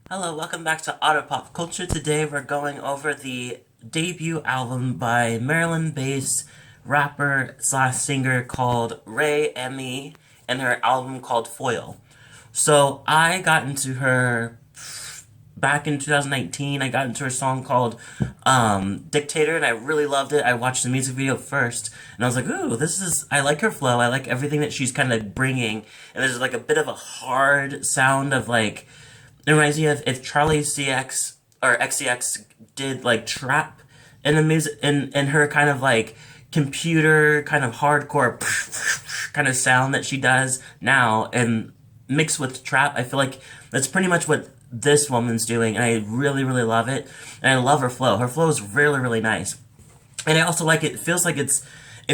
Hello, welcome back to Otter Pop Culture. Today we're going over the debut album by Maryland-based rapper slash singer called REI and her album called Foil. So I got into her back in 2019. I got into her song called Dictator, and I really loved it. I watched the music video first, and I was like, ooh, I like her flow. I like everything that she's kind of bringing. And there's like a bit of a hard sound of like, it reminds me of if Charlie CX or XCX did like trap in the music in her kind of like computer kind of hardcore kind of sound that she does now and mixed with trap. I feel like that's pretty much what this woman's doing, and I really really love it. And I love her flow. Her flow is really really nice, and I also like it. It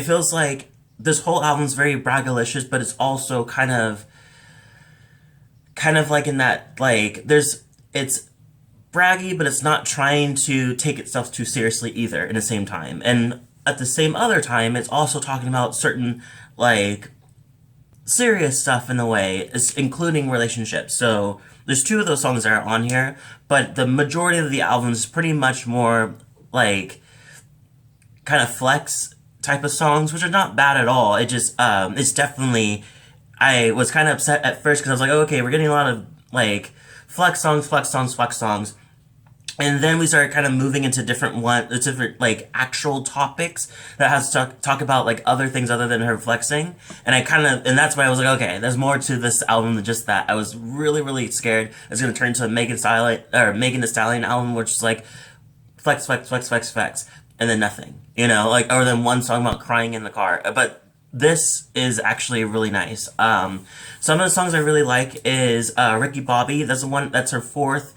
feels like this whole album's very braggalicious, but it's also kind of like in that like it's braggy, but it's not trying to take itself too seriously either in the same time. And at the same other time, it's also talking about certain like serious stuff in a way, including relationships. So there's two of those songs that are on here, but the majority of the album is pretty much more like kind of flex type of songs, which are not bad at all. It's definitely, I was kind of upset at first because I was like, oh, okay, we're getting a lot of like flex songs, flex songs, flex songs. And then we started kind of moving into different like actual topics that has to talk about like other things other than her flexing. And that's why I was like, okay, there's more to this album than just that. I was really, really scared it was going to turn into a Megan Thee Stallion album, which is like flex, flex, flex, flex, flex, and then nothing, like, or then one song about crying in the car. But this is actually really nice. Some of the songs I really like is Ricky Bobby. That's her fourth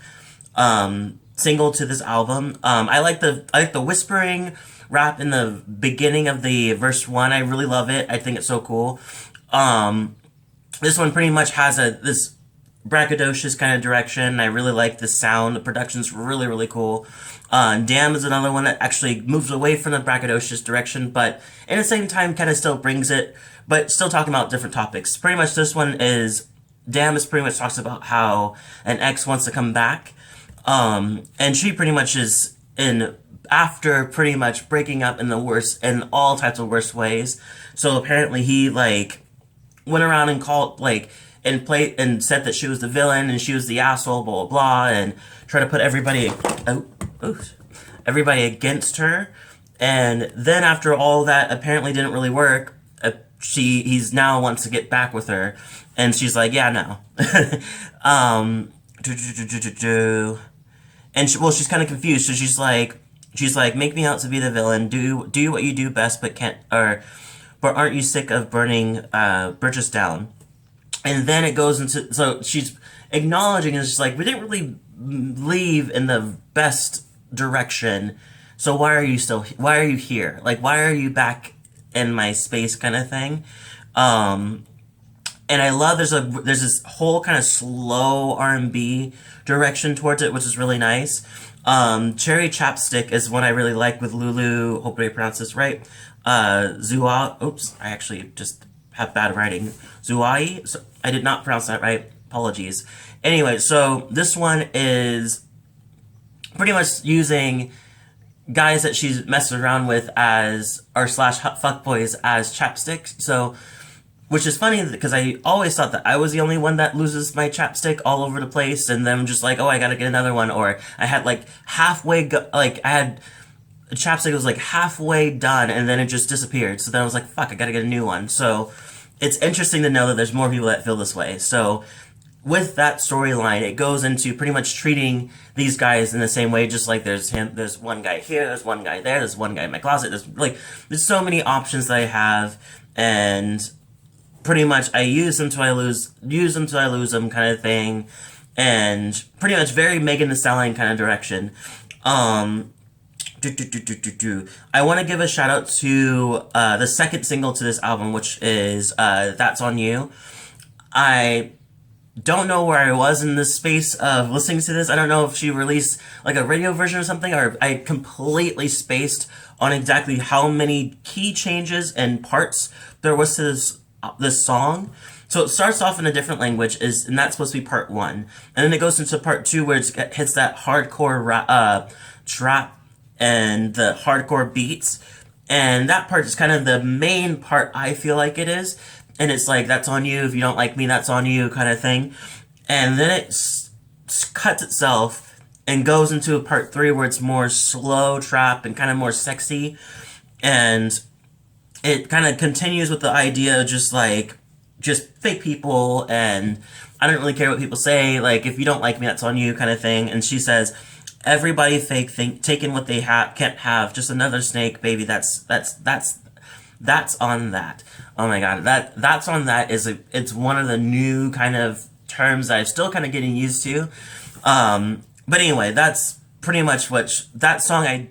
single to this album. I like the whispering rap in the beginning of the verse one. I really love it. I think it's so cool. This one pretty much has this braggadocious kind of direction. I really like the sound. The production's really, really cool. Damn is another one that actually moves away from the braggadocious direction, but at the same time kind of still brings it, but still talking about different topics. Pretty much this one is, Damn is pretty much talks about how an ex wants to come back, and she pretty much is after pretty much breaking up in all types of worst ways. So apparently he like went around and called like and played and said that she was the villain and she was the asshole, blah blah blah, and try to put everybody against her. And then after all that apparently didn't really work, he's now wants to get back with her, and she's like, yeah, no. And she's kind of confused. So she's like, make me out to be the villain. Do what you do best, but aren't you sick of burning bridges down? And then it goes into, so she's acknowledging, and it's just like, we didn't really leave in the best direction. So why are you here? Like, why are you back in my space kind of thing? And I love there's this whole kind of slow R&B direction towards it, which is really nice. Cherry Chapstick is one I really like with Lulu. Hopefully I pronounced this right. Zouai. Oops, I actually just have bad writing. Zouai. So I did not pronounce that right. Apologies. Anyway, so this one is pretty much using guys that she's messing around with slash fuckboys as chapstick. So, which is funny because I always thought that I was the only one that loses my chapstick all over the place, and then I'm just like, oh, I gotta get another one. Or I had like I had a chapstick that was like halfway done, and then it just disappeared. So then I was like, fuck, I gotta get a new one. So it's interesting to know that there's more people that feel this way. So with that storyline, it goes into pretty much treating these guys in the same way, just like there's one guy here, there's one guy there, there's one guy in my closet, there's so many options that I have, and pretty much I use them till I lose them kind of thing, and pretty much very Megan Thee Stallion kind of direction. I want to give a shout out to the second single to this album, which is That's On You. I don't know where I was in this space of listening to this. I don't know if she released like a radio version or something, or I completely spaced on exactly how many key changes and parts there was to this song. So it starts off in a different language, and that's supposed to be part one, and then it goes into part two where it hits that hardcore trap and the hardcore beats, and that part is kind of the main part. I feel like it is, and it's like, that's on you. If you don't like me, that's on you, kind of thing. And then it cuts itself and goes into a part three where it's more slow trap and kind of more sexy, and it kind of continues with the idea of just fake people, and I don't really care what people say, like, if you don't like me, that's on you, kind of thing. And she says, everybody fake taking what they can't have, just another snake, baby, that's on that. Oh my god, that's on that it's one of the new kind of terms that I'm still kind of getting used to. But anyway, that's pretty much that song. I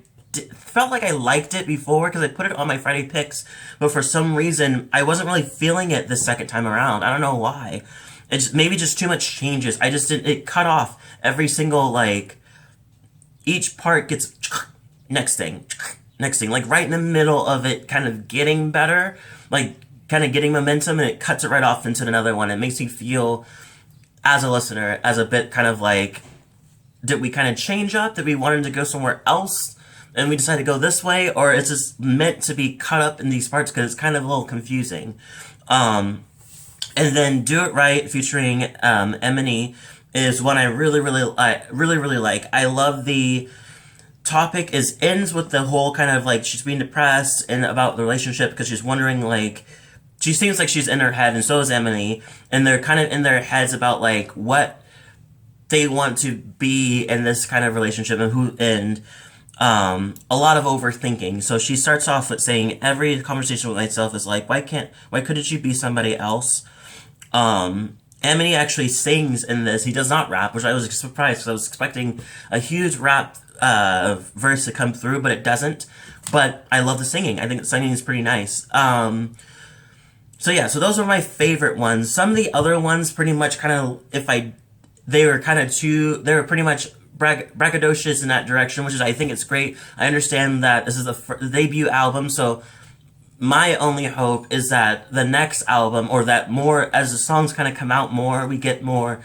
felt like I liked it before because I put it on my Friday picks, but for some reason I wasn't really feeling it the second time around. I don't know why. It's maybe just too much changes. I just didn't. It cut off every single, like, each part gets next thing, like right in the middle of it, kind of getting better, like kind of getting momentum, and it cuts it right off into another one. It makes me feel, as a listener, as a bit kind of like, did we kind of change up? Did we want to go somewhere else and we decided to go this way? Or is this meant to be cut up in these parts because it's kind of a little confusing? And then Do It Right featuring Amine is one I really like. I love the topic ends with the whole kind of like she's being depressed and about the relationship because she's wondering, like, she seems like she's in her head, and so is Amine, and they're kind of in their heads about like what they want to be in this kind of relationship, and a lot of overthinking. So she starts off with saying, every conversation with myself is like, why couldn't you be somebody else? Amine actually sings in this. He does not rap, which I was surprised because I was expecting a huge rap verse to come through, but it doesn't. But I love the singing. I think the singing is pretty nice. So yeah, so those are my favorite ones. Some of the other ones pretty much kind of, they were pretty much braggadocious in that direction, which is, I think it's great. I understand that this is the debut album, so my only hope is that the next album, or that more, as the songs kind of come out more, we get more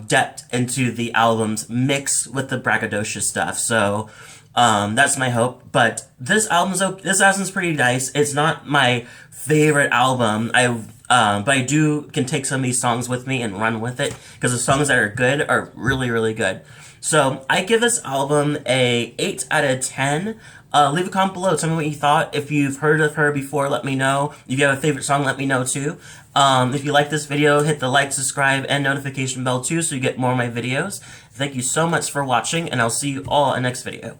depth into the albums mixed with the braggadocious stuff. So that's my hope. But this album's pretty nice. It's not my favorite album. But I can take some of these songs with me and run with it, because the songs that are good are really, really good. So I give this album a 8 out of 10. Leave a comment below. Tell me what you thought. If you've heard of her before, let me know. If you have a favorite song, let me know too. If you like this video, hit the like, subscribe, and notification bell too, so you get more of my videos. Thank you so much for watching, and I'll see you all in the next video.